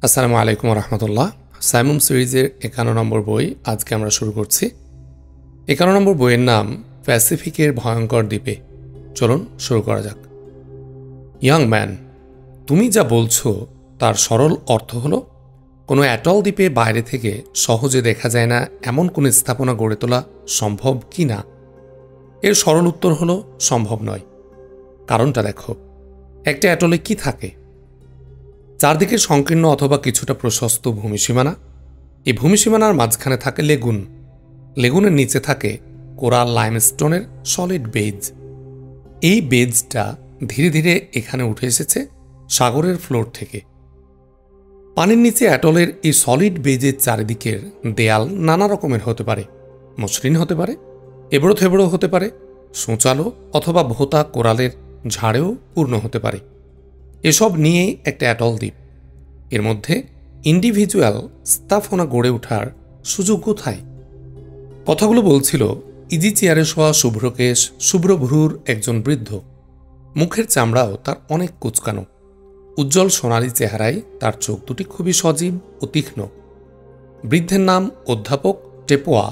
আসসালামু আলাইকুম রহমতুল্লাহ। সাইমুম সিরিজের 51 নম্বর বই আজকে আমরা শুরু করছি। 51 নম্বর বইয়ের নাম প্যাসিফিকের ভয়ঙ্কর দ্বীপে। চলুন শুরু করা যাক। ইয়াং ম্যান, তুমি যা বলছো তার সরল অর্থ হলো কোনো অ্যাটল দ্বীপে বাইরে থেকে সহজে দেখা যায় না এমন কোনো স্থাপনা গড়ে তোলা সম্ভব কি না। এর সরল উত্তর হলো সম্ভব নয়। কারণটা দেখো, একটা অ্যাটলে কি থাকে? চারদিকে সংকীর্ণ অথবা কিছুটা প্রশস্ত ভূমিসীমানা। এই ভূমিসীমানার মাঝখানে থাকে লেগুন। লেগুনের নিচে থাকে কোরাল লাইমস্টোনের সলিড বেজ। এই বেজটা ধীরে ধীরে এখানে উঠে এসেছে সাগরের ফ্লোর থেকে। পানির নিচে অ্যাটলের এই সলিড বেজের চারিদিকের দেয়াল নানা রকমের হতে পারে। মসৃণ হতে পারে, এবড়ো থেবড়ো হতে পারে, সোঁচালো অথবা ভোতা কোরালের ঝাড়েও পূর্ণ হতে পারে। এসব নিয়েই একটা অ্যাটল দ্বীপ। এর মধ্যে ইন্ডিভিজুয়াল স্থাপনা গড়ে ওঠার সুযোগ কোথায়? কথাগুলো বলছিল ইজি চেয়ারে শোয়া শুভ্রকেশ, শুভ্রভ্রুর একজন বৃদ্ধ। মুখের চামড়াও তার অনেক কুচকানো। উজ্জ্বল সোনালি চেহারায় তার চোখ দুটি খুবই সজীব ও তীক্ষ্ণ। বৃদ্ধের নাম অধ্যাপক টেপোয়া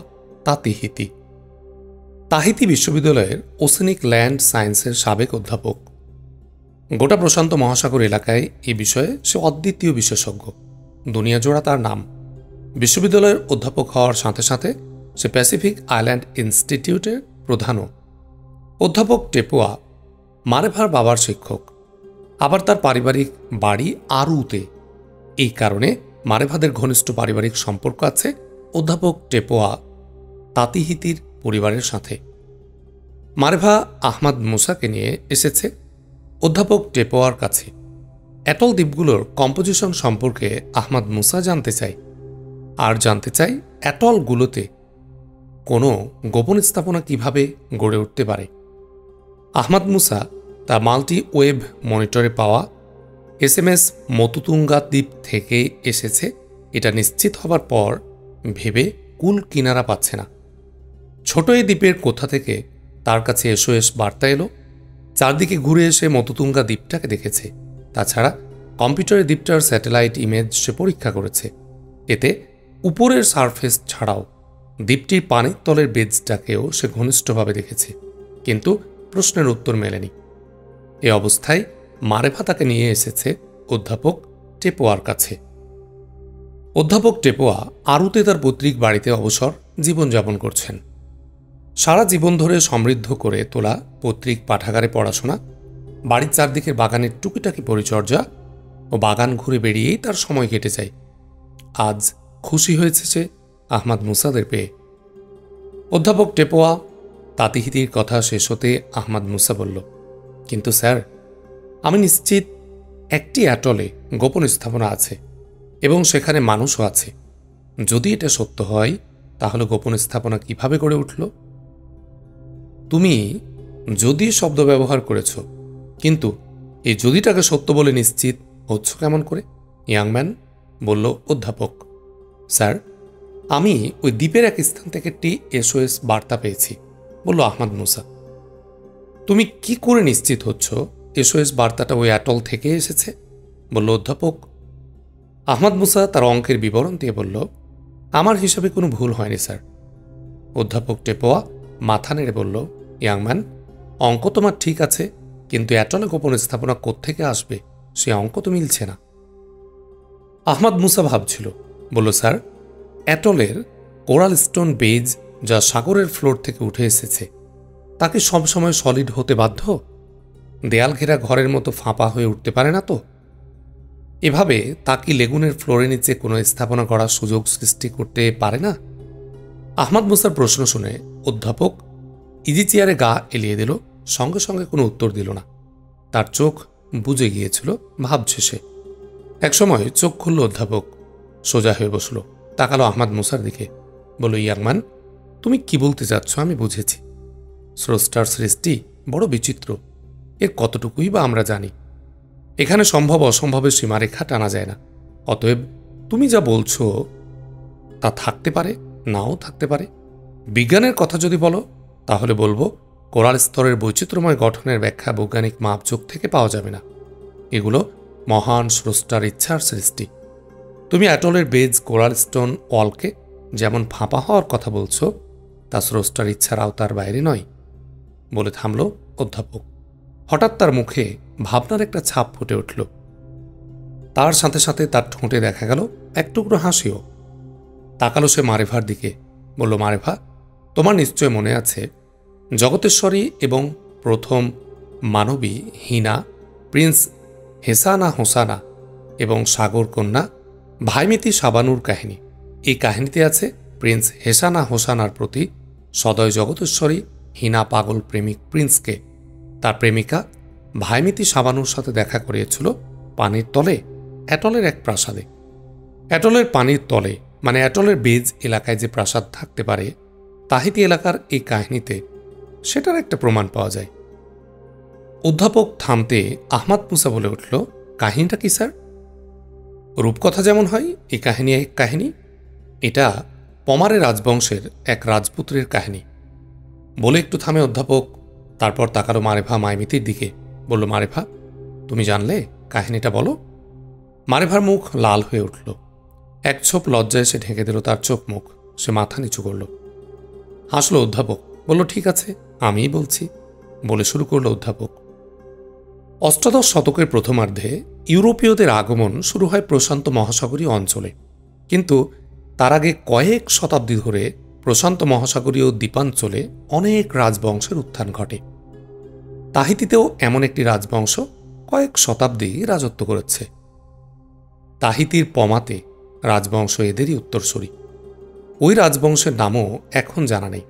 তাতিহিতি। তাহিতি বিশ্ববিদ্যালয়ের ওসেনিক ল্যান্ড সায়েন্সের সাবেক অধ্যাপক। গোটা প্রশান্ত মহাসাগর এলাকায় এ বিষয়ে সে অদ্বিতীয় বিশেষজ্ঞ। দুনিয়াজোড়া তার নাম। বিশ্ববিদ্যালয়ের অধ্যাপক হওয়ার সাথে সাথে সে প্যাসিফিক আইল্যান্ড ইনস্টিটিউটের প্রধানও। অধ্যাপক টেপোয়া মারেভার বাবার শিক্ষক, আবার তার পারিবারিক বাড়ি আরুতে। এই কারণে মারেভাদের ঘনিষ্ঠ পারিবারিক সম্পর্ক আছে অধ্যাপক টেপোয়া তাতিহিতির পরিবারের সাথে। মারেভা আহমাদ মুসাকে নিয়ে এসেছে অধ্যাপক টেপোয়ার কাছে। অ্যাটল দ্বীপগুলোর কম্পোজিশন সম্পর্কে আহমাদ মুসা জানতে চায়, আর জানতে চায় অ্যাটলগুলোতে কোনো গোপন স্থাপনা কিভাবে গড়ে উঠতে পারে। আহমাদ মুসা তার মাল্টি ওয়েব মনিটরে পাওয়া SMS মতুতুঙ্গা দ্বীপ থেকে এসেছে এটা নিশ্চিত হবার পর ভেবে কুল কিনারা পাচ্ছে না। ছোট এই দ্বীপের কোথা থেকে তার কাছে SOS বার্তা এলো। চারদিকে ঘুরে এসে মতুতুঙ্গা দ্বীপটাকে দেখেছে। তাছাড়া কম্পিউটারে দ্বীপটার স্যাটেলাইট ইমেজ সে পরীক্ষা করেছে। এতে উপরের সারফেস ছাড়াও দ্বীপটির পানির তলের বেজটাকেও সে ঘনিষ্ঠভাবে দেখেছে, কিন্তু প্রশ্নের উত্তর মেলেনি। এ অবস্থায় মারেভা তাকে নিয়ে এসেছে অধ্যাপক টেপোয়ার কাছে। অধ্যাপক টেপোয়া আরুতে তার পৈতৃক বাড়িতে অবসর জীবনযাপন করছেন। সারা জীবন ধরে সমৃদ্ধ করে তোলা পৈতৃক পাঠাগারে পড়াশোনা, বাড়ির চারদিকের বাগানের টুকিটাকি পরিচর্যা ও বাগান ঘুরে বেরিয়েই তার সময় কেটে যায়। আজ খুশি হয়েছে সে আহমাদ মুসাদের পেয়ে। অধ্যাপক টেপোয়া তাতিহিতির কথা শেষ হতে আহমাদ মুসা বলল, কিন্তু স্যার, আমি নিশ্চিত একটি অ্যাটলে গোপন স্থাপনা আছে এবং সেখানে মানুষও আছে। যদি এটা সত্য হয় তাহলে গোপন স্থাপনা কিভাবে গড়ে উঠল? তুমি যদি শব্দ ব্যবহার করেছ, কিন্তু এই যদিটাকে সত্য বলে নিশ্চিত হচ্ছ কেমন করে? ইয়াংম্যান বলল অধ্যাপক। স্যার, আমি ওই দ্বীপের এক স্থান থেকে একটি SOS বার্তা পেয়েছি, বলল আহমাদ মুসা। তুমি কি করে নিশ্চিত হচ্ছ SOS বার্তাটা ওই অ্যাটল থেকে এসেছে? বলল অধ্যাপক। আহমাদ মুসা তার অঙ্কের বিবরণ দিয়ে বলল, আমার হিসাবে কোনো ভুল হয়নি স্যার। অধ্যাপক টেপোয়া মাথা নেড়ে বলল, ইয়াংম্যান, অঙ্ক তোমার ঠিক আছে, কিন্তু অ্যাটলে গোপন স্থাপনা কোত্থেকে আসবে সে অঙ্ক তো মিলছে না। আহমাদ মুসা ভাবছিল, বলল, স্যার, অ্যাটলের কোরাল স্টোন বেজ যা সাগরের ফ্লোর থেকে উঠে এসেছে তাকে সবসময় সলিড হতে বাধ্য? দেয়াল ঘেরা ঘরের মতো ফাঁপা হয়ে উঠতে পারে না তো? এভাবে তা কি লেগুনের ফ্লোরের নিচে কোনো স্থাপনা করার সুযোগ সৃষ্টি করতে পারে না? আহমাদ মুসার প্রশ্ন শুনে অধ্যাপক ইজি চেয়ারে গা এলিয়ে দিল, সঙ্গে সঙ্গে কোনো উত্তর দিল না। তার চোখ বুজে গিয়েছিল, ভাবছে সে। একসময় চোখ খুলল অধ্যাপক, সোজা হয়ে বসল, তাকালো আহমাদ মুসার দিকে, বলল, ইয়াংম্যান, তুমি কি বলতে চাচ্ছ আমি বুঝেছি। স্রষ্টার সৃষ্টি বড় বিচিত্র, এর কতটুকুই বা আমরা জানি। এখানে সম্ভব অসম্ভবের সীমারেখা টানা যায় না। অতএব তুমি যা বলছো তা থাকতে পারে, নাও থাকতে পারে। বিজ্ঞানের কথা যদি বলো তাহলে বলবো কোরাল স্তরের বৈচিত্র্যময় গঠনের ব্যাখ্যা বৈজ্ঞানিক মাপযোগ থেকে পাওয়া যাবে না। এগুলো মহান স্রষ্টার ইচ্ছার সৃষ্টি। তুমি অ্যাটলের বেজ কোরাল স্টোন ওয়ালকে যেমন ফাঁপা হওয়ার কথা বলছো, তা স্রষ্টার ইচ্ছার আওতার বাইরে নয়। বলে থামল অধ্যাপক। হঠাৎ তার মুখে ভাবনার একটা ছাপ ফুটে উঠল। তার সাথে সাথে তার ঠোঁটে দেখা গেল এক টুকরো হাসিও। তাকালো সে মারেভার দিকে, বলল, মারেভা, তোমার নিশ্চয় মনে আছে জগতেশ্বরী এবং প্রথম মানবী হিনা, প্রিন্স হেসানা হোসানা এবং সাগর কন্যা ভাইমিতি সাবানুর কাহিনী। এই কাহিনীতে আছে প্রিন্স হেসানা হোসানার প্রতি সদয় জগতেশ্বরী হিনা পাগল প্রেমিক প্রিন্সকে তার প্রেমিকা ভাইমিতি সাবানুর সাথে দেখা করিয়েছিল পানির তলে অ্যাটলের এক প্রাসাদে। অ্যাটলের পানির তলে মানে অ্যাটলের বেজ এলাকায় যে প্রাসাদ থাকতে পারে, তাহিতি এলাকার এই কাহিনীতে সেটার একটা প্রমাণ পাওয়া যায়। অধ্যাপক থামতে আহমাদ মুসা বলে উঠল, কাহিনীটা কি স্যার? রূপকথা যেমন হয়, এই কাহিনী এক কাহিনী। এটা পমারে রাজবংশের এক রাজপুত্রের কাহিনী। বলে একটু থামে অধ্যাপক, তারপর তাকালো মারেভা মাইমিতির দিকে, বলল, মারেভা, তুমি জানলে, কাহিনীটা বলো। মারেভার মুখ লাল হয়ে উঠল। এক ছোপ লজ্জায় সে ঢেকে দিল তার চোখ মুখ। সে মাথা নিচু করল। হাসল অধ্যাপক, বলল, ঠিক আছে, আমিই বলছি। বলে শুরু করল অধ্যাপক। অষ্টাদশ শতকের প্রথমার্ধে ইউরোপীয়দের আগমন শুরু হয় প্রশান্ত মহাসাগরীয় অঞ্চলে, কিন্তু তার আগে কয়েক শতাব্দী ধরে প্রশান্ত মহাসাগরীয় দ্বীপাঞ্চলে অনেক রাজবংশের উত্থান ঘটে। তাহিতিতেও এমন একটি রাজবংশ কয়েক শতাব্দী রাজত্ব করেছে। তাহিতির পমাতে রাজবংশ এদেরই উত্তরসূরি। ওই রাজবংশের নামও এখন জানা নেই।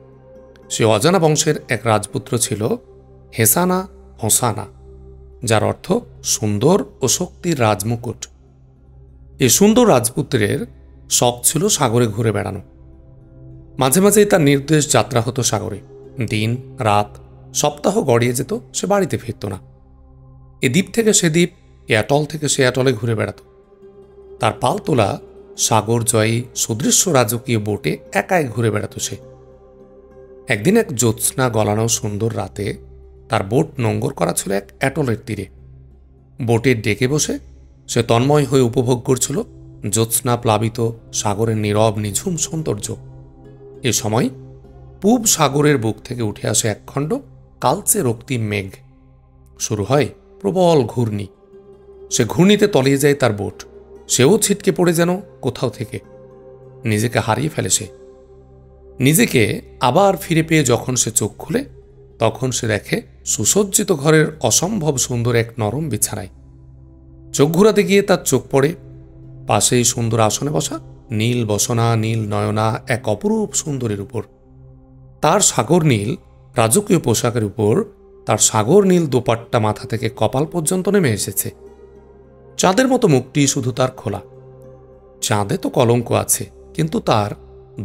সে অজানা বংশের এক রাজপুত্র ছিল হেসানা হোসানা, যার অর্থ সুন্দর ও শক্তির রাজমুকুট। এই সুন্দর রাজপুত্রের শখ ছিল সাগরে ঘুরে বেড়ানো। মাঝে মাঝেই তার নির্দেশ যাত্রা হতো সাগরে। দিন রাত সপ্তাহ গড়িয়ে যেত, সে বাড়িতে ফিরত না। এ দ্বীপ থেকে সে দ্বীপ, এ অ্যাটল থেকে সে অ্যাটলে ঘুরে বেড়াত। তার পাল তোলা সাগর জয়ী সুদৃশ্য রাজকীয় বোটে একাই ঘুরে বেড়াত সে। একদিন এক জ্যোৎস্না গলানো সুন্দর রাতে তার বোট নোঙ্গর করা ছিল এক অ্যাটলের তীরে। বোটের ডেকে বসে সে তন্ময় হয়ে উপভোগ করছিল জ্যোৎস্না প্লাবিত সাগরের নীরব নিঝুম সৌন্দর্য। এ সময় পূব সাগরের বুক থেকে উঠে আসে একখণ্ড কালচে রক্তিম মেঘ। শুরু হয় প্রবল ঘূর্ণি। সে ঘূর্ণিতে তলিয়ে যায় তার বোট। সেও ছিটকে পড়ে যেন কোথাও থেকে। নিজেকে হারিয়ে ফেলে সে। নিজেকে আবার ফিরে পেয়ে যখন সে চোখ খুলে, তখন সে দেখে সুসজ্জিত ঘরের অসম্ভব সুন্দর এক নরম বিছানায়। চোখ ঘুরাতে গিয়ে তার চোখ পড়ে পাশেই সুন্দর আসনে বসা নীল বসনা নীল নয়না এক অপরূপ সুন্দরের উপর। তার সাগর নীল রাজকীয় পোশাকের উপর তার সাগর নীল দোপাট্টা মাথা থেকে কপাল পর্যন্ত নেমে এসেছে। চাঁদের মতো মুখটি শুধু তার খোলা। চাঁদে তো কলঙ্ক আছে, কিন্তু তার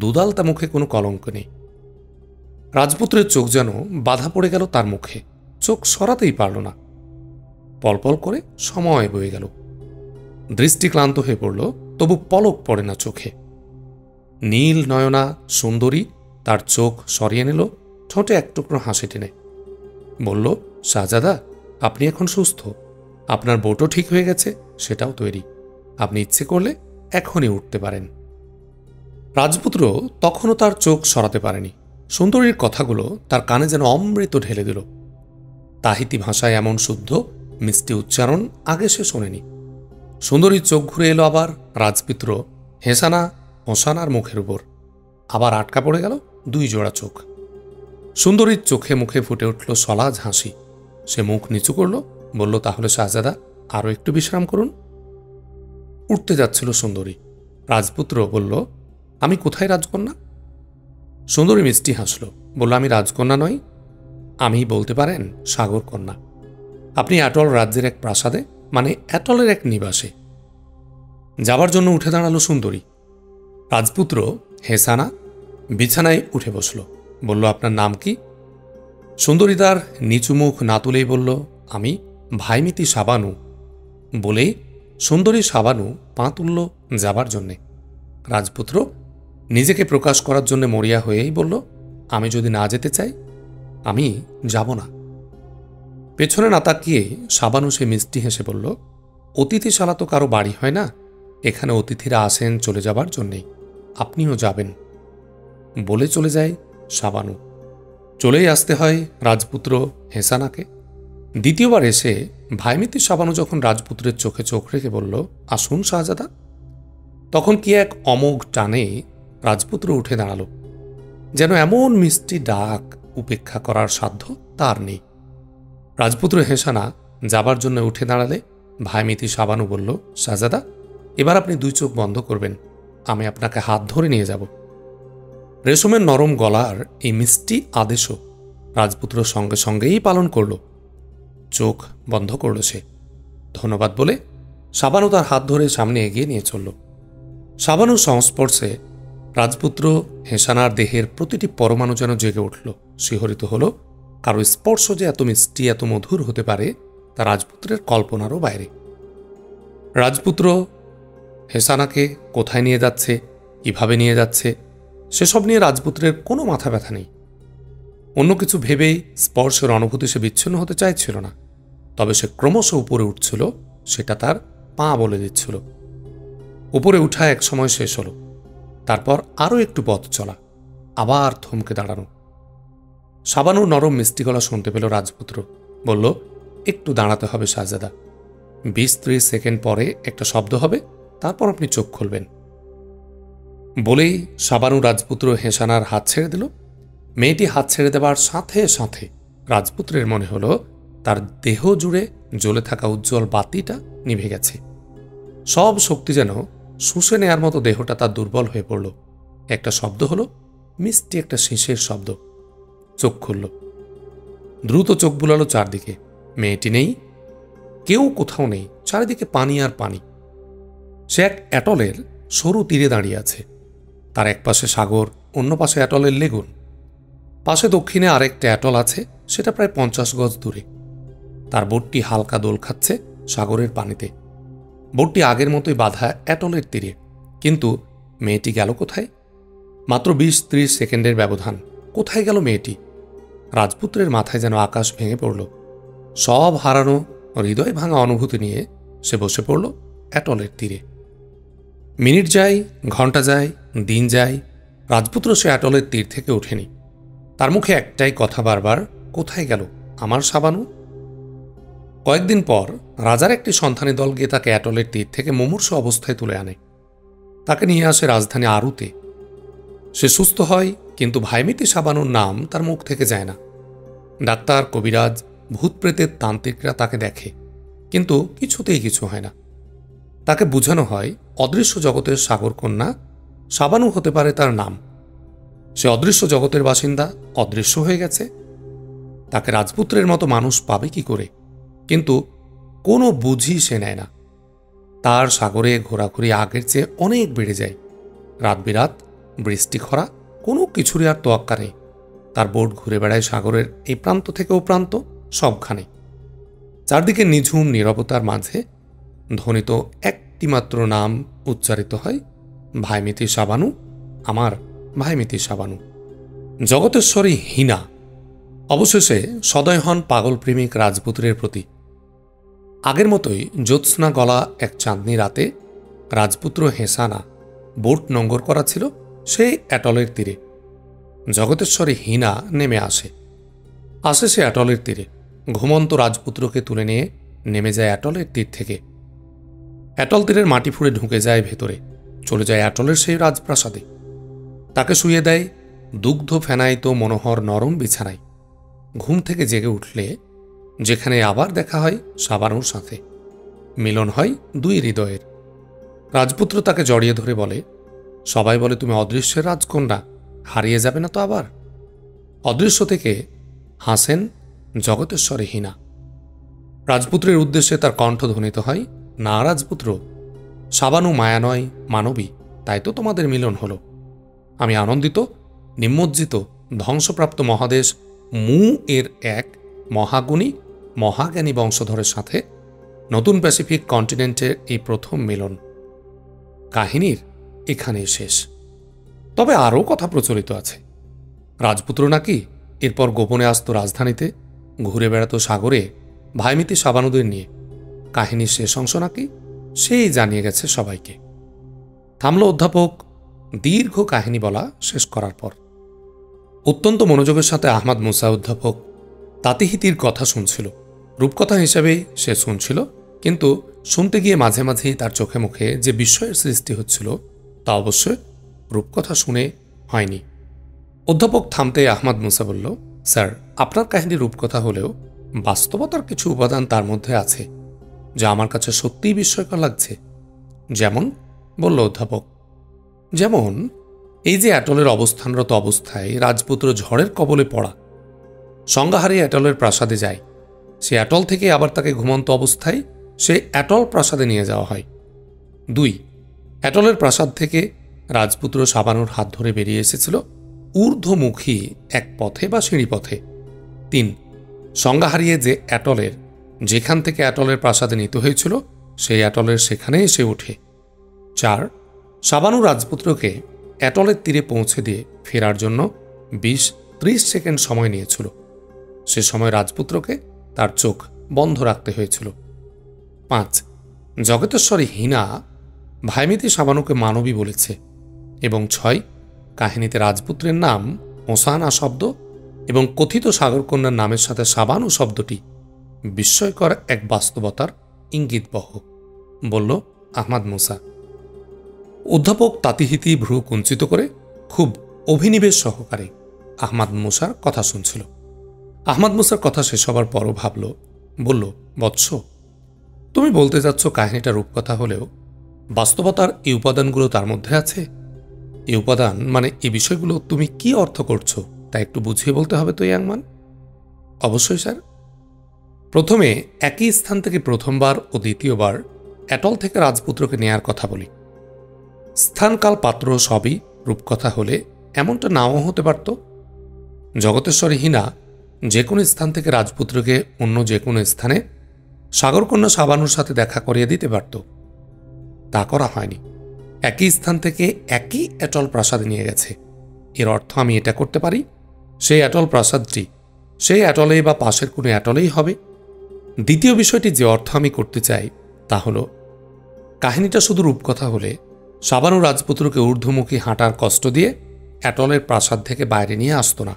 দুদালতা মুখে কোনো কলঙ্ক নেই। রাজপুত্রের চোখ যেন বাধা পড়ে গেল তার মুখে। চোখ সরাতেই পারল না। পলপল করে সময় বয়ে গেল। দৃষ্টি ক্লান্ত হয়ে পড়ল, তবু পলক পড়ে না চোখে। নীল নয়না সুন্দরী তার চোখ সরিয়ে নিল, ঠোঁটে এক টুকরো হাসি টেনে বলল, শাহজাদা, আপনি এখন সুস্থ। আপনার বোটও ঠিক হয়ে গেছে, সেটাও তৈরি। আপনি ইচ্ছে করলে এখনই উঠতে পারেন। রাজপুত্র তখনও তার চোখ সরাতে পারেনি। সুন্দরীর কথাগুলো তার কানে যেন অমৃত ঢেলে দিল। তাহিতি ভাষায় এমন শুদ্ধ মিষ্টি উচ্চারণ আগে সে শোনেনি। সুন্দরীর চোখ ঘুরে এলো আবার রাজপুত্র হেসানা হোসানার মুখের উপর। আবার আটকা পড়ে গেল দুই জোড়া চোখ। সুন্দরীর চোখে মুখে ফুটে উঠল সলাজ হাসি। সে মুখ নিচু করল, বলল, তাহলে শাহজাদা, আরও একটু বিশ্রাম করুন। উঠতে যাচ্ছিল সুন্দরী। রাজপুত্র বলল, আমি কোথায় রাজকন্যা? সুন্দরী মিষ্টি হাসল, বলল, আমি রাজকন্যা নই, আমি বলতে পারেন সাগর কন্যা। আপনি অ্যাটল রাজ্যের এক প্রাসাদে, মানে অ্যাটলের এক নিবাসে। যাবার জন্য উঠে দাঁড়ালো সুন্দরী। রাজপুত্র হেসানা বিছানায় উঠে বসল, বলল, আপনার নাম কি? সুন্দরী তার নিচু মুখ না তুলেই বলল, আমি ভাইমিতি সাবানু। বলেই সুন্দরী সাবানু পা তুলল যাবার জন্যে। রাজপুত্র নিজেকে প্রকাশ করার জন্য মরিয়া হয়েই বলল, আমি যদি না যেতে চাই, আমি যাব না। পেছনে না তাকিয়ে সাবানু সে মিষ্টি হেসে বলল, অতিথিশালা তো কারো বাড়ি হয় না, এখানে অতিথিরা আসেন চলে যাবার জন্যেই, আপনিও যাবেন। বলে চলে যায় শাবানু। চলেই আসতে হয় রাজপুত্র হেসানাকে। দ্বিতীয়বার এসে ভাইমিতি শাবানু যখন রাজপুত্রের চোখে চোখ রেখে বলল, আসুন শাহজাদা, তখন কি এক অমোঘ টানে রাজপুত্র উঠে দাঁড়াল। যেন এমন মিষ্টি ডাক উপেক্ষা করার সাধ্য তার নেই। রাজপুত্র হেসানা যাবার জন্য উঠে দাঁড়ালে ভাইমিতি শাবানু বলল, শাহজাদা, এবার আপনি দুই চোখ বন্ধ করবেন, আমি আপনাকে হাত ধরে নিয়ে যাব। রেশমের নরম গলার এই মিষ্টি আদেশও রাজপুত্র সঙ্গে সঙ্গেই পালন করল। চোখ বন্ধ করল সে। ধন্যবাদ বলে শাবানু তার হাত ধরে সামনে এগিয়ে নিয়ে চলল। শাবানুর সংস্পর্শে রাজপুত্র হেসানার দেহের প্রতিটি পরমাণু যেন জেগে উঠল, শিহরিত হল। কারো স্পর্শ যে এত মিষ্টি, এত মধুর হতে পারে তা রাজপুত্রের কল্পনারও বাইরে। রাজপুত্র হেসানাকে কোথায় নিয়ে যাচ্ছে, কিভাবে নিয়ে যাচ্ছে, সেসব নিয়ে রাজপুত্রের কোনো মাথা ব্যথা নেই। অন্য কিছু ভেবেই স্পর্শের অনুভূতি সে বিচ্ছিন্ন হতে চাইছিল না। তবে সে ক্রমশ উপরে উঠছিল, সেটা তার পা বলে দিচ্ছিল। উপরে উঠা এক সময় শেষ হল। তারপর আরও একটু পথ চলা, আবার থমকে দাঁড়ানো। শাবানুর নরম মিষ্টি গলা শুনতে পেল রাজপুত্র। বলল, একটু দাঁড়াতে হবে শাহজাদা, 20-30 সেকেন্ড পরে একটা শব্দ হবে, তারপর আপনি চোখ খুলবেন। বলেই শাবানু রাজপুত্র হেসানার হাত ছেড়ে দিল। মেয়েটি হাত ছেড়ে দেবার সাথে সাথে রাজপুত্রের মনে হল তার দেহ জুড়ে জ্বলে থাকা উজ্জ্বল বাতিটা নিভে গেছে। সব শক্তি যেন শুষে নেয়ার মতো দেহটা তার দুর্বল হয়ে পড়ল। একটা শব্দ হলো, মিষ্টি একটা শিশের শব্দ। চোখ খুলল। দ্রুত চোখ বুলালো চারদিকে। মেয়েটি নেই, কেউ কোথাও নেই, চারিদিকে পানি আর পানি। সে এক অ্যাটলের সরু তীরে দাঁড়িয়ে আছে। তার এক পাশে সাগর, অন্য পাশে অ্যাটলের লেগুন। পাশে দক্ষিণে আরেকটা অ্যাটল আছে, সেটা প্রায় 50 গজ দূরে। তার বোটটি হালকা দোল খাচ্ছে সাগরের পানিতে। বোটটি আগের মতোই বাঁধা অ্যাটলের তীরে। কিন্তু মেয়েটি গেল কোথায়? মাত্র 20-30 সেকেন্ডের ব্যবধান। কোথায় গেল মেয়েটি? রাজপুত্রের মাথায় যেন আকাশ ভেঙে পড়ল। সব হারানো হৃদয় ভাঙা অনুভূতি নিয়ে সে বসে পড়ল অ্যাটলের তীরে। মিনিট যায়, ঘন্টা যায়, দিন যায়, রাজপুত্র সে অ্যাটলের তীর থেকে ওঠেনি। তার মুখে একটাই কথা বারবার, কোথায় গেল আমার শাবানু? কয়েকদিন পর রাজার একটি সন্ধানী দল গিয়ে তাকে অ্যাটলের তীর থেকে মুমূর্ষ অবস্থায় তুলে আনে। তাকে নিয়ে আসে রাজধানী আরুতে। সে সুস্থ হয়, কিন্তু ভাইমিতি শাবানুর নাম তার মুখ থেকে যায় না। ডাক্তার, কবিরাজ, ভূতপ্রেতের তান্ত্রিকরা তাকে দেখে, কিন্তু কিছুতেই কিছু হয় না। তাকে বুঝানো হয় অদৃশ্য জগতের সাগরকন্যা শাবানু হতে পারে তার নাম। সে অদৃশ্য জগতের বাসিন্দা, অদৃশ্য হয়ে গেছে। তাকে রাজপুত্রের মতো মানুষ পাবে কি করে? কিন্তু কোনো বুঝি সে নেয় না। তার সাগরে ঘোরাঘুরি আগের চেয়ে অনেক বেড়ে যায়। রাত বিরাত, বৃষ্টি খরা, কোনো কিছুরই আর তোয়াক্কা নেই। তার বোট ঘুরে বেড়ায় সাগরের এই প্রান্ত থেকে ও প্রান্ত, সবখানে। চারদিকে নিঝুম নীরবতার মাঝে ধ্বনিত একটিমাত্র নাম উচ্চারিত হয়, ভাইমিতি শাবানু, আমার ভাইমিতি শাবানু। জগতেশ্বরী হীনা অবশেষে সদয় হন পাগল প্রেমিক রাজপুত্রের প্রতি। আগের মতোই জ্যোৎস্না গলা এক চাঁদনি রাতে রাজপুত্র হেসানা বোট নোঙ্গর করা ছিল সেই অ্যাটলের তীরে। জগতেশ্বরী হীনা নেমে আসে সে অ্যাটলের তীরে। ঘুমন্ত রাজপুত্রকে তুলে নিয়ে নেমে যায় অ্যাটলের তীর থেকে। অ্যাটল তীরের মাটি ফুঁড়ে ঢুকে যায় ভেতরে, চলে যায় অ্যাটলের সেই রাজপ্রাসাদে। তাকে শুয়ে দেয় দুগ্ধ ফেনায়িত মনোহর নরম বিছানায়। ঘুম থেকে জেগে উঠলে যেখানে আবার দেখা হয় শাবানুর সাথে, মিলন হয় দুই হৃদয়ের। রাজপুত্র তাকে জড়িয়ে ধরে বলে, সবাই বলে তুমি অদৃশ্যের রাজকন্যা, হারিয়ে যাবে না তো আবার? অদৃশ্য থেকে হাসেন জগতেশ্বরী হীনা। রাজপুত্রের উদ্দেশ্যে তার কণ্ঠ ধ্বনিত হয়, না রাজপুত্র, শাবানু মায়া নয়, মানবী, তাই তো তোমাদের মিলন হল। আমি আনন্দিত, নিমজ্জিত, ধ্বংসপ্রাপ্ত মহাদেশ মু এর এক মহাগুণী মহাজ্ঞানী বংশধরের সাথে নতুন প্যাসিফিক কন্টিনেন্টের এই প্রথম মিলন। কাহিনীর এখানেই শেষ। তবে আরও কথা প্রচলিত আছে। রাজপুত্র নাকি এরপর গোপনে আসত রাজধানীতে, ঘুরে বেড়াতো সাগরে ভাইমিতি শাবানুদের নিয়ে। কাহিনীর শেষ অংশ নাকি সেই জানিয়ে গেছে সবাইকে। থামল অধ্যাপক দীর্ঘ কাহিনী বলা শেষ করার পর। অত্যন্ত মনোযোগের সাথে আহমদ মুসা অধ্যাপক তাঁতিহিতির কথা শুনছিল। রূপকথা হিসেবেই সে শুনছিল, কিন্তু শুনতে গিয়ে মাঝে মাঝেই তার চোখে মুখে যে বিস্ময়ের সৃষ্টি হচ্ছিল তা অবশ্যই রূপকথা শুনে হয়নি। অধ্যাপক থামতে আহমদ মুসা বলল, স্যার, আপনার কাহিনী রূপকথা হলেও বাস্তবতার কিছু উপাদান তার মধ্যে আছে যা আমার কাছে সত্যিই বিস্ময়কর লাগছে। যেমন? বলল অধ্যাপক। যেমন এই যে অ্যাটলের অবস্থানরত অবস্থায় রাজপুত্র ঝড়ের কবলে পড়া, সংজ্ঞা হারিয়ে অ্যাটলের প্রাসাদে যায়, সে অ্যাটল থেকে আবার তাকে ঘুমন্ত অবস্থায় সে অ্যাটল প্রাসাদে নিয়ে যাওয়া হয়। 2, অ্যাটলের প্রাসাদ থেকে রাজপুত্র সাবানুর হাত ধরে বেরিয়ে এসেছিল ঊর্ধ্বমুখী এক পথে বা সিঁড়িপথে। 3, সংজ্ঞা হারিয়ে যে অ্যাটলের যেখান থেকে অ্যাটলের প্রাসাদে নিতে হয়েছিল সেই অ্যাটলের সেখানে এসে ওঠে। 4, সাবানু রাজপুত্রকে অ্যাটলের তীরে পৌঁছে দিয়ে ফেরার জন্য 20-30 সেকেন্ড সময় নিয়েছিল। সে সময় রাজপুত্রকে তার চোখ বন্ধ রাখতে হয়েছিল। 5, জগতেশ্বরী হীনা ভাইমিতি সাবানুকে মানবী বলেছে। এবং 6, কাহিনীতে রাজপুত্রের নাম হোসানা শব্দ এবং কথিত সাগরকন্যার নামের সাথে সাবানু শব্দটি বিস্ময়কর এক বাস্তবতার ইঙ্গিতবহ, বলল আহমদ মুসা। অধ্যাপক তাঁতিহিতি ভ্রু কুঞ্চিত করে খুব অভিনিবেশ সহকারে আহমদ মুসার কথা শুনছিল। আহমদ মুসার কথা শেষ হবার পরও ভাবল, বলল, বৎস, তুমি বলতে যাচ্ছ কাহিনীটা রূপকথা হলেও বাস্তবতার এই উপাদানগুলো তার মধ্যে আছে? এই উপাদান মানে এই বিষয়গুলো তুমি কি অর্থ করছো তা একটু বুঝিয়ে বলতে হবে তো ইয়াংমান। অবশ্যই স্যার। প্রথমে একই স্থান থেকে প্রথমবার ও দ্বিতীয়বার অ্যাটল থেকে রাজপুত্রকে নেয়ার কথা বলি। স্থানকাল পাত্র সবই রূপকথা হলে এমনটা নাও হতে পারত। জগতেশ্বরী হীনা যে কোনো স্থান থেকে রাজপুত্রকে অন্য যে কোনো স্থানে সাগরকন্যা সাবানুর সাথে দেখা করিয়ে দিতে পারত। তা করা হয়নি। একই স্থান থেকে একই অ্যাটল প্রাসাদে নিয়ে গেছে। এর অর্থ আমি এটা করতে পারি, সেই অ্যাটল প্রাসাদটি সেই অ্যাটলেই বা পাশের কোনো অ্যাটলেই হবে। দ্বিতীয় বিষয়টি যে অর্থ আমি করতে চাই তা হল, কাহিনীটা শুধু রূপকথা হলে সাবানু রাজপুত্রকে ঊর্ধ্বমুখী হাঁটার কষ্ট দিয়ে অ্যাটলের প্রাসাদ থেকে বাইরে নিয়ে আসত না,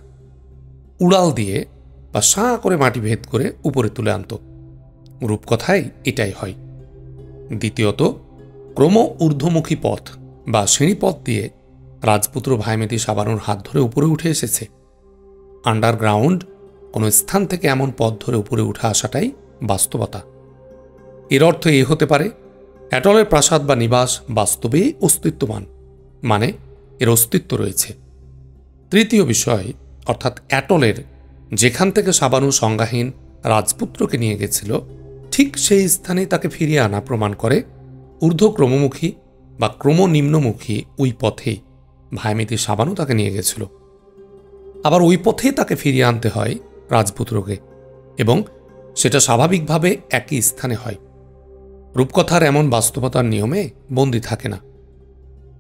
উড়াল দিয়ে বা সাঁ করে মাটি ভেদ করে উপরে তুলে আনত। রূপকথায় এটাই হয়। দ্বিতীয়ত, ক্রম ঊর্ধ্বমুখী পথ বা সিঁড়িপথ দিয়ে রাজপুত্র ভাইমেতি সাবানুর হাত ধরে উপরে উঠে এসেছে। আন্ডারগ্রাউন্ড কোনো স্থান থেকে এমন পথ ধরে উপরে উঠে আসাটাই বাস্তবতা। এর অর্থ এ হতে পারে, অ্যাটলের প্রাসাদ বা নিবাস বাস্তবেই অস্তিত্ববান, মানে এর অস্তিত্ব রয়েছে। তৃতীয় বিষয়, অর্থাৎ অ্যাটলের যেখান থেকে সাবানু সংজ্ঞাহীন রাজপুত্রকে নিয়ে গেছিল ঠিক সেই স্থানেই তাকে ফিরিয়ে আনা প্রমাণ করে ঊর্ধ্বক্রমমুখী বা ক্রমনিম্নমুখী ওই পথেই ভাইমিতি সাবানু তাকে নিয়ে গেছিল। আবার ওই পথেই তাকে ফিরিয়ে আনতে হয় রাজপুত্রকে, এবং সেটা স্বাভাবিকভাবে একই স্থানে হয়। রূপকথার এমন বাস্তবতার নিয়মে বন্দী থাকে না।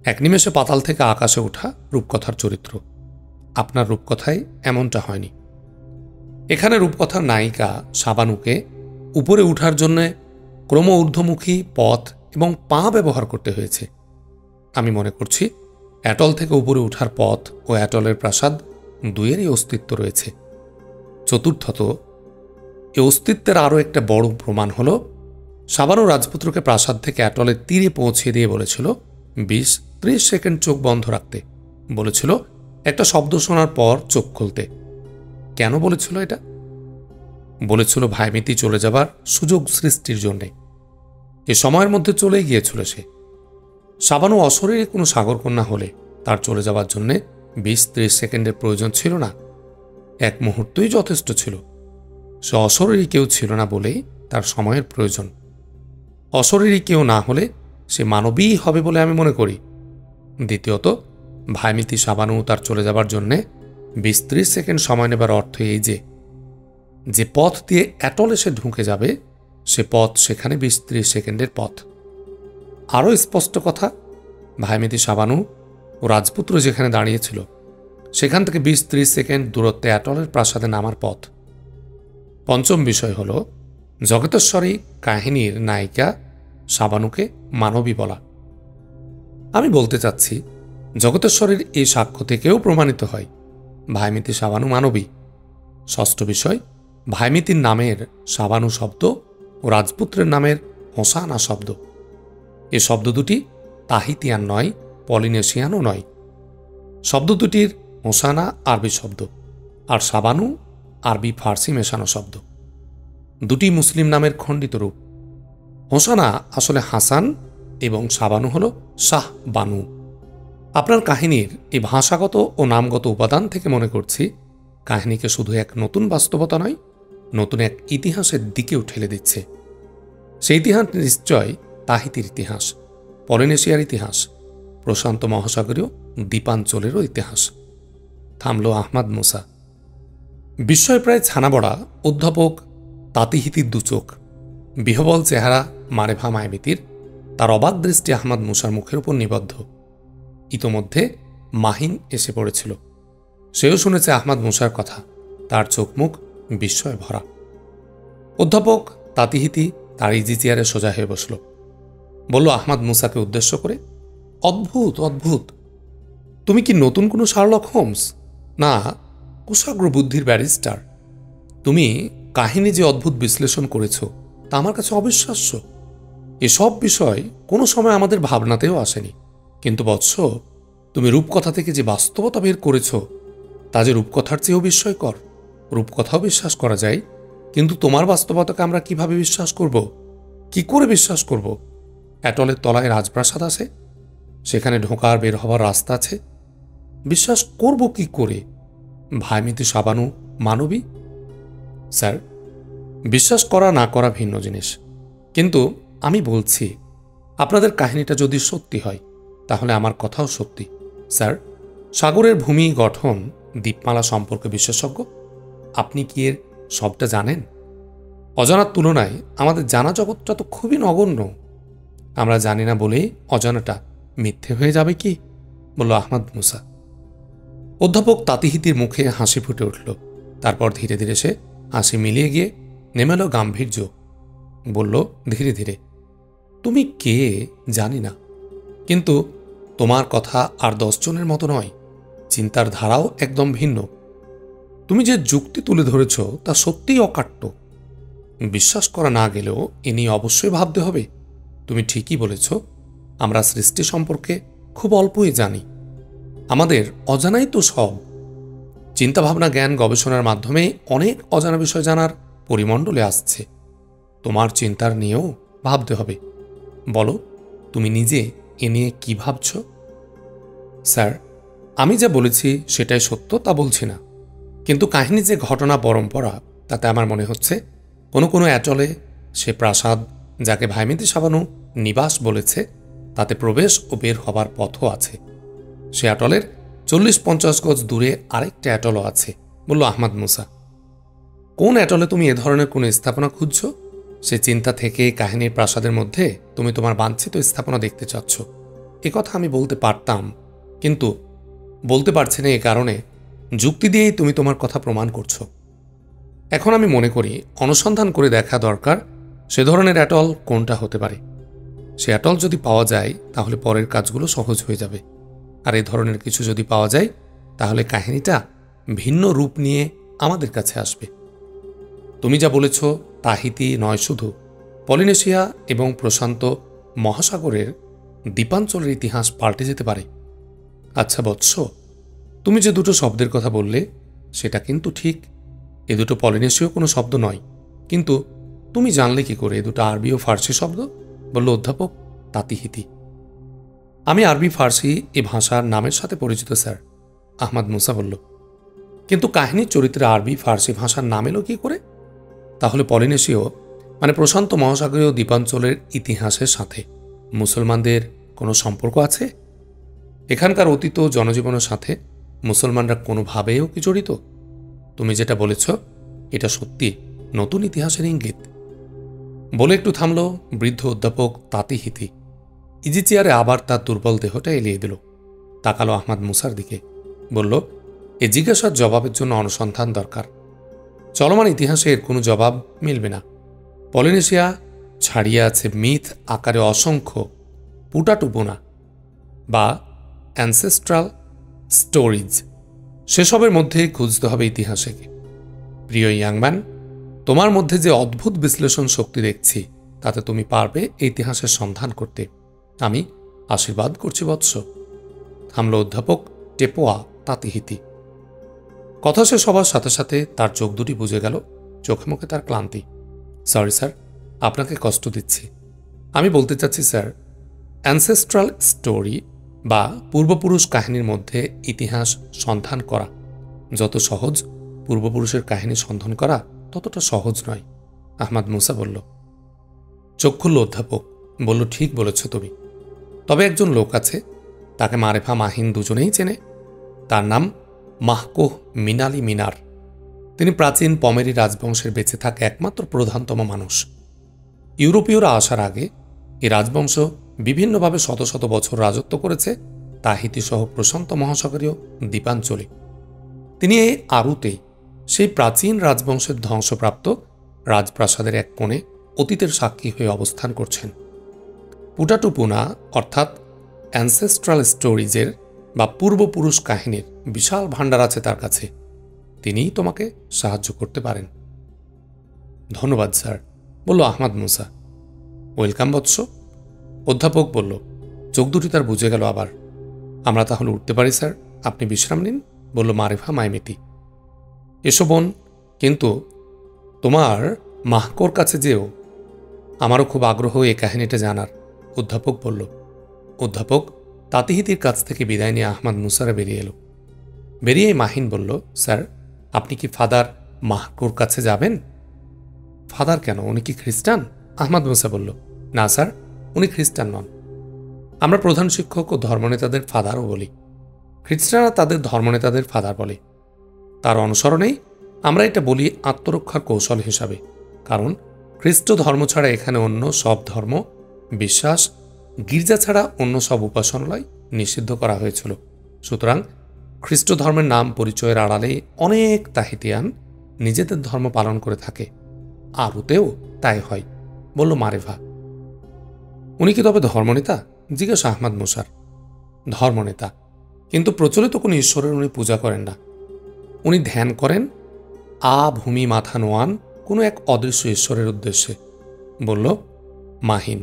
এক নিমেষে পাতাল থেকে আকাশে ওঠা রূপকথার চরিত্র। আপনার রূপকথায় এমনটা হয়নি। এখানে রূপকথার নায়িকা সাবানুকে উপরে উঠার জন্য ক্রম ঊর্ধ্বমুখী পথ এবং পা ব্যবহার করতে হয়েছে। আমি মনে করছি অ্যাটল থেকে উপরে উঠার পথ ও অ্যাটলের প্রাসাদ দুয়েরই অস্তিত্ব রয়েছে। চতুর্থত, এ অস্তিত্বের আরও একটা বড় প্রমাণ হল, সাবানু রাজপুত্রকে প্রাসাদ থেকে অ্যাটলের তীরে পৌঁছে দিয়ে বলেছিল 20-30 সেকেন্ড চোখ বন্ধ রাখতে, বলেছিল একটা শব্দ শোনার পর চোখ খুলতে। কেন বলেছিল এটা? বলেছিল ভাইমিতি চলে যাবার সুযোগ সৃষ্টির জন্যে। এ সময়ের মধ্যে চলে গিয়েছিল সে। সাবানু অশরীরে কোনো সাগরকন্যা হলে তার চলে যাবার জন্যে 20-30 সেকেন্ডের প্রয়োজন ছিল না, এক মুহূর্তই যথেষ্ট ছিল। সে অশরীরী কেউ ছিল না বলেই তার সময়ের প্রয়োজন। অশরীরী কেউ না হলে সে মানবীই হবে বলে আমি মনে করি। দ্বিতীয়ত, ভাইমিতি সাবানু তার চলে যাবার জন্যে 20-30 সেকেন্ড সময় নেবার অর্থ এই যে পথ দিয়ে অ্যাটল এসে ঢুকে যাবে সে পথ সেখানে 20-30 সেকেন্ডের পথ। আরও স্পষ্ট কথা, ভাইমিতি সাবানু ও রাজপুত্র যেখানে দাঁড়িয়েছিল সেখান থেকে 20-30 সেকেন্ড দূরত্বে অ্যাটলের প্রাসাদে নামার পথ। পঞ্চম বিষয় হল, জগতেশ্বরী কাহিনীর নায়িকা সাবানুকে মানবী বলা। আমি বলতে চাচ্ছি, জগতেশ্বরের এই সাক্ষ্য থেকেও প্রমাণিত হয় ভাইমিতি সাবানু মানবী। ষষ্ঠ বিষয়, ভাইমিতির নামের সাবানু শব্দ ও রাজপুত্রের নামের হোসানা শব্দ, এ শব্দ দুটি তাহিতিয়ান নয়, পলিনেশিয়ানও নয়। শব্দ দুটির হোসানা আরবি শব্দ আর সাবানু আরবি ফার্সি মেশানো শব্দ। দুটি মুসলিম নামের খণ্ডিত রূপ। হোসানা আসলে হাসান এবং সাবানু হল শাহ বানু। আপনার কাহিনীর এই ভাষাগত ও নামগত উপাদান থেকে মনে করছি কাহিনীকে শুধু এক নতুন বাস্তবতা নয়, নতুন এক ইতিহাসের দিকেও ঠেলে দিচ্ছে। সেই ইতিহাস নিশ্চয় তাহিতির ইতিহাস, পলিনেশিয়ার ইতিহাস, প্রশান্ত মহাসাগরীয় দ্বীপাঞ্চলেরও ইতিহাস। থামল আহমাদ মুসা। বিস্ময় প্রায় ছানাবড়া অধ্যাপক তাতিহিতির দুচোখ, বিহবল চেহারা মারেভা মায়ামিতির, তার অবাক দৃষ্টি আহমাদ মুসার মুখের উপর নিবদ্ধ। ইতোমধ্যে মাহিন এসে পড়েছিল। সেও শুনেছে আহমাদ মুসার কথা। তার চোখ মুখ বিস্ময়ে ভরা। অধ্যাপক তাতিহিতি তার ইজি চেয়ারে সোজা হয়ে বসল। বলল আহমাদ মুসাকে উদ্দেশ্য করে, অদ্ভুত অদ্ভুত, তুমি কি নতুন কোনো শার্লক হোমস, না কুশাগ্র বুদ্ধির ব্যারিস্টার? তুমি কাহিনী যে অদ্ভুত বিশ্লেষণ করেছ তা আমার কাছে অবিশ্বাস্য। এসব বিষয় কোনো সময় আমাদের ভাবনাতেও আসেনি। কিন্তু বৎস, তুমি রূপকথা থেকে যে বাস্তবতা বের করেছ তা যে রূপকথার চেয়েও বিস্ময়কর। রূপকথাও বিশ্বাস করা যায়, কিন্তু তোমার বাস্তবতাকে আমরা কিভাবে বিশ্বাস করব? কি করে বিশ্বাস করব? অ্যাটলের তলায় রাজপ্রাসাদ আছে, সেখানে ঢোকার বের হওয়ার রাস্তা আছে। বিশ্বাস করব কি করে? ভাইমিতি সাবানু মানবী? স্যার, বিশ্বাস করা না করা ভিন্ন জিনিস, কিন্তু আমি বলছি আপনাদের কাহিনীটা যদি সত্যি হয় তাহলে আমার কথাও সত্যি। স্যার, সাগরের ভূমি গঠন দ্বীপমালা সম্পর্কে বিশেষজ্ঞ, আপনি কি এর সবটা জানেন? অজানার তুলনায় আমাদের জানা জগৎটা তো খুবই নগণ্য। আমরা জানি না বলেই অজানাটা মিথ্যে হয়ে যাবে কি? বলল আহমাদ মুসা। অধ্যাপক তাতিহিতির মুখে হাসি ফুটে উঠল। তারপর ধীরে ধীরে সে হাসি মিলিয়ে গিয়ে নেমে এলো গাম্ভীর্য। বলল ধীরে ধীরে, তুমি কে জানি না, কিন্তু তোমার কথা আর 10 জনের মতো নয়। চিন্তার ধারাও একদম ভিন্ন। তুমি যে যুক্তি তুলে ধরেছ তা সত্যিই অকাট্য। বিশ্বাস করা না গেলেও এ নিয়ে অবশ্যই ভাবতে হবে। তুমি ঠিকই বলেছ, আমরা সৃষ্টি সম্পর্কে খুব অল্পই জানি। আমাদের অজানাই তো সব। চিন্তাভাবনা, জ্ঞান, গবেষণার মাধ্যমে অনেক অজানা বিষয় জানার পরিমণ্ডলে আসছে। তোমার চিন্তার নিয়েও ভাবতে হবে। বলো, তুমি নিজে এ নিয়ে কি ভাবছ? স্যার, আমি যা বলেছি সেটাই সত্য তা বলছি না, কিন্তু কাহিনী যে ঘটনা পরম্পরা তাতে আমার মনে হচ্ছে কোনো কোনো অ্যাটলে সে প্রাসাদ যাকে ভাইমিতি সাবানু নিবাস বলেছে তাতে প্রবেশ ও বের হবার পথও আছে। সে অ্যাটলের 40-50 গজ দূরে আরেকটা অ্যাটলও আছে, বলল আহমাদ মুসা। কোন অ্যাটলে তুমি এ ধরনের কোনো স্থাপনা খুঁজছ? সে চিন্তা থেকে কাহিনীর প্রাসাদের মধ্যে তুমি তোমার বাঞ্ছিত স্থাপনা দেখতে চাচ্ছ। কথা আমি বলতে পারতাম, কিন্তু বলতে পারছি না। এ কারণে যুক্তি দিয়েই তুমি তোমার কথা প্রমাণ করছো। এখন আমি মনে করি অনুসন্ধান করে দেখা দরকার সে ধরনের অ্যাটল কোনটা হতে পারে। সে অ্যাটল যদি পাওয়া যায় তাহলে পরের কাজগুলো সহজ হয়ে যাবে। আর এ ধরনের কিছু যদি পাওয়া যায় তাহলে কাহিনীটা ভিন্ন রূপ নিয়ে আমাদের কাছে আসবে। তুমি যা বলেছ তাহিতি নয়, শুধু পলিনেশিয়া এবং প্রশান্ত মহাসাগরের দ্বীপাঞ্চলের ইতিহাস পাল্টে যেতে পারে। আচ্ছা বৎস, তুমি যে দুটো শব্দের কথা বললে সেটা কিন্তু ঠিক। এ দুটো পলিনেশীয় কোনো শব্দ নয়, কিন্তু তুমি জানলে কি করে এ দুটো আরবি ও ফার্সি শব্দ? বলল অধ্যাপক তাতিহিতি। আমি আরবি ফার্সি এ ভাষার নামের সাথে পরিচিত স্যার, আহমাদ মুসা বলল। কিন্তু কাহিনীর চরিত্রে আরবি ফার্সি ভাষার নাম এলো কি করে? তাহলে পলিনেশীয় মানে প্রশান্ত মহাসাগরীয় দ্বীপাঞ্চলের ইতিহাসের সাথে মুসলমানদের কোনো সম্পর্ক আছে? এখানকার অতীত জনজীবনের সাথে মুসলমানরা কোনোভাবেও কি জড়িত? তুমি যেটা বলেছ এটা সত্যি নতুন ইতিহাসের ইঙ্গিত। বলে একটু থামল বৃদ্ধ অধ্যাপক তাতিহিতি। ইজি চেয়ারে আবার তার দুর্বল দেহটা এলিয়ে দিল। তাকালো আহমাদ মুসার দিকে। বলল, এ জিজ্ঞাসার জবাবের জন্য অনুসন্ধান দরকার। চলমান ইতিহাসে এর কোনো জবাব মিলবে না। পলিনেশিয়া ছাড়িয়ে আছে মিথ আকারে অসংখ্য পুটাটুপুনা। বা অ্যানসেস্ট্রাল স্টোরিজ, সেসবের মধ্যে খুঁজতে হবে ইতিহাসকে। প্রিয় ইয়াংম্যান, তোমার মধ্যে যে অদ্ভুত বিশ্লেষণ শক্তি দেখছি, তাতে তুমি পারবে ইতিহাসের সন্ধান করতে। আমি আশীর্বাদ করছি বৎস। থামল অধ্যাপক টেপোয়া তাতিহিতি। কথা শেষ হবার সাথে সাথে তার চোখ দুটি বুঝে গেল, চোখে মুখে তার ক্লান্তি। সরি স্যার, আপনাকে কষ্ট দিচ্ছি। আমি বলতে চাচ্ছি স্যার, অ্যানসেস্ট্রাল স্টোরি বা পূর্বপুরুষ কাহিনীর মধ্যে ইতিহাস সন্ধান করা যত সহজ, পূর্বপুরুষের কাহিনী সন্ধান করা ততটা সহজ নয়। আহমদ মুসা বলল। চোখ খুলল অধ্যাপক, বলল, ঠিক বলেছ তুমি। তবে একজন লোক আছে, তাকে মারেফা মাহিন দুজনেই চেনে। তার নাম মাহকোহ মিনালি মিনার। তিনি প্রাচীন পমেরি রাজবংশের বেঁচে থাকা একমাত্র প্রধানতম মানুষ। ইউরোপীয়রা আসার আগে এই রাজবংশ বিভিন্নভাবে শত শত বছর রাজত্ব করেছে তাহিতি সহ প্রশান্ত মহাসাগরীয় দ্বীপাঞ্চলে। তিনি এই আরুতেই সেই প্রাচীন রাজবংশের ধ্বংসপ্রাপ্ত রাজপ্রাসাদের এক কোণে অতীতের সাক্ষী হয়ে অবস্থান করছেন। পুটাটুপুনা অর্থাৎ অ্যানসেস্ট্রাল স্টোরিজের বা পূর্বপুরুষ কাহিনীর বিশাল ভাণ্ডার আছে তার কাছে। তিনিই তোমাকে সাহায্য করতে পারেন। ধন্যবাদ স্যার, বলল আহমদ মুসা। ওয়েলকাম বৎস, অধ্যাপক বলল। চোখ দুটি তার বুঝে গেল আবার। আমরা তাহলে উঠতে পারি স্যার, আপনি বিশ্রাম নিন, বলল মারেফা মাইমিতি। এসো বোন, কিন্তু তোমার মাহকোর কাছে যেও। আমারও খুব আগ্রহ এই কাহিনীটা জানার, অধ্যাপক বলল। অধ্যাপক তাতিহিতির কাছ থেকে বিদায় নিয়ে আহমদ মুসারা বেরিয়ে এলো। বেরিয়েই মাহিন বলল, স্যার, আপনি কি ফাদার মাহকোর কাছে যাবেন? ফাদার কেন, উনি কি খ্রিস্টান? আহমদ মুসা বলল, না স্যার, উনি খ্রিস্টান নন। আমরা প্রধান শিক্ষক ও ধর্মনেতাদের ফাদারও বলি। খ্রিস্টানরা তাদের ধর্মনেতাদের ফাদার বলে। তার অনুসরণেই আমরা এটা বলি আত্মরক্ষার কৌশল হিসাবে, কারণ খ্রিস্ট ধর্ম ছাড়া এখানে অন্য সব ধর্ম, বিশ্বাস, গির্জা ছাড়া অন্য সব উপাসনালয় নিষিদ্ধ করা হয়েছিল। সুতরাং খ্রিস্ট ধর্মের নাম পরিচয়ের আড়ালে অনেক তাহিতিয়ান নিজেদের ধর্ম পালন করে থাকে। আরুতেও তাই হয়, বলল মারেভা। উনি কি তবে ধর্মনেতা? জিজ্ঞাসা আহমদ মুসার। ধর্মনেতা, কিন্তু প্রচলিত কোনো ঈশ্বরের উনি পূজা করেন না। উনি ধ্যান করেন ভূমি মাথা নোয়ান কোনো এক অদৃশ্য ঈশ্বরের উদ্দেশ্যে, বলল মাহিন।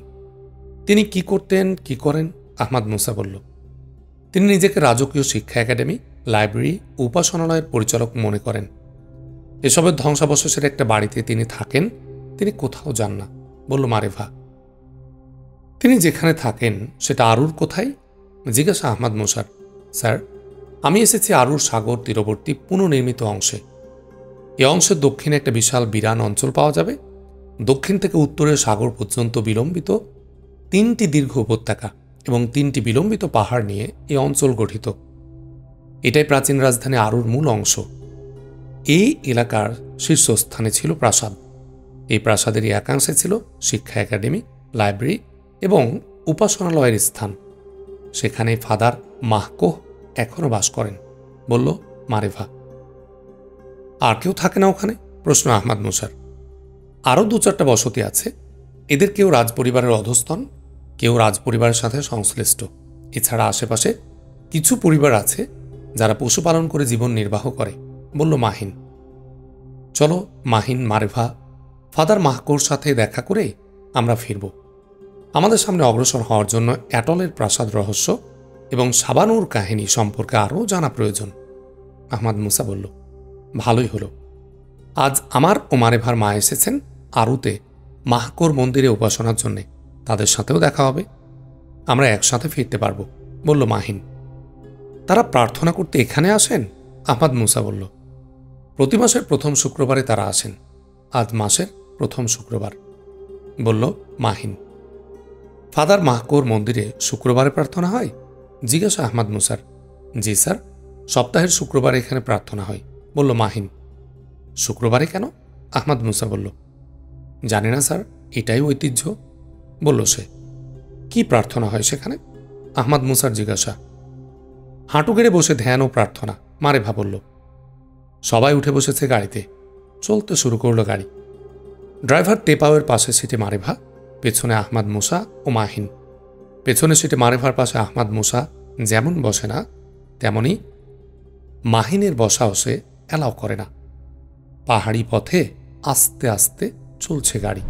তিনি কি করতেন, কি করেন? আহমদ মুসা বলল, তিনি নিজেকে রাজকীয় শিক্ষা একাডেমি, লাইব্রেরি, উপাসনালয়ের পরিচালক মনে করেন। এসবের ধ্বংসাবশেষের একটা বাড়িতে তিনি থাকেন, তিনি কোথাও যান না, বলল মারেভা। তিনি যেখানে থাকেন সেটা আরুর কোথায়? জিজ্ঞাসা আহমদ মুসার। স্যার, আমি এসেছি আরুর সাগর তীরবর্তী পুনর্নির্মিত অংশে। এ অংশের দক্ষিণে একটা বিশাল বিরান অঞ্চল পাওয়া যাবে। দক্ষিণ থেকে উত্তরের সাগর পর্যন্ত বিলম্বিত 3টি দীর্ঘ উপত্যকা এবং 3টি বিলম্বিত পাহাড় নিয়ে এই অঞ্চল গঠিত। এটাই প্রাচীন রাজধানী আরুর মূল অংশ। এই এলাকার শীর্ষস্থানে ছিল প্রাসাদ। এই প্রাসাদেরই একাংশে ছিল শিক্ষা একাডেমি, লাইব্রেরি এবং উপাসনালয়ের স্থান। সেখানে ফাদার মাহকোহ এখনও বাস করেন, বলল মারেভা। আর কেউ থাকে না ওখানে? প্রশ্ন আহমদ মুসার। আরও 2-4টা বসতি আছে। এদের কেউ রাজপরিবারের অধস্তন, কেউ রাজপরিবারের সাথে সংশ্লিষ্ট। এছাড়া আশেপাশে কিছু পরিবার আছে যারা পশুপালন করে জীবন নির্বাহ করে, বলল মাহিন। চলো মাহিন, মারেভা, ফাদার মাহকোর সাথে দেখা করে আমরা ফিরব। আমাদের সামনে অগ্রসর হওয়ার জন্য অ্যাটলের প্রাসাদ রহস্য এবং সাবানুর কাহিনী সম্পর্কে আরও জানা প্রয়োজন। আহমদ মুসা বলল, ভালোই হলো। আজ আমার ও মারেভার মা এসেছেন আরুতে মাহকোর মন্দিরে উপাসনার জন্যে। তাদের সাথেও দেখা হবে। আমরা একসাথে ফিরতে পারব, বলল মাহিন। তারা প্রার্থনা করতে এখানে আসেন? আহমদ মুসা বলল, প্রতি মাসের প্রথম শুক্রবারে তারা আসেন। আজ মাসের প্রথম শুক্রবার, বলল মাহিন। ফাদার মাহকোর মন্দিরে শুক্রবারে প্রার্থনা হয়? জিজ্ঞাসা আহমদ মুসার। জি স্যার, সপ্তাহের শুক্রবারে এখানে প্রার্থনা হয়, বলল মাহিন। শুক্রবারে কেন? আহমদ মুসা বলল, জানি না স্যার, এটাই ঐতিহ্য, বলল সে। কি প্রার্থনা হয় সেখানে? আহমদ মুসার জিজ্ঞাসা। হাঁটু গেড়ে বসে ধ্যান ও প্রার্থনা, মারেভা বলল। সবাই উঠে বসেছে গাড়িতে। চলতে শুরু করল গাড়ি। ড্রাইভার টেপাওয়ের পাশে সিটে মারেভা, পেছনে আহমদ মুসা ও মাহিন। পেছনে সিটে মারেফার পাশে আহমাদ মুসা যেমন বসে না, তেমনি মাহিনের বসাও সে অ্যালাউ করে না। পাহাড়ি পথে আস্তে আস্তে চলছে গাড়ি।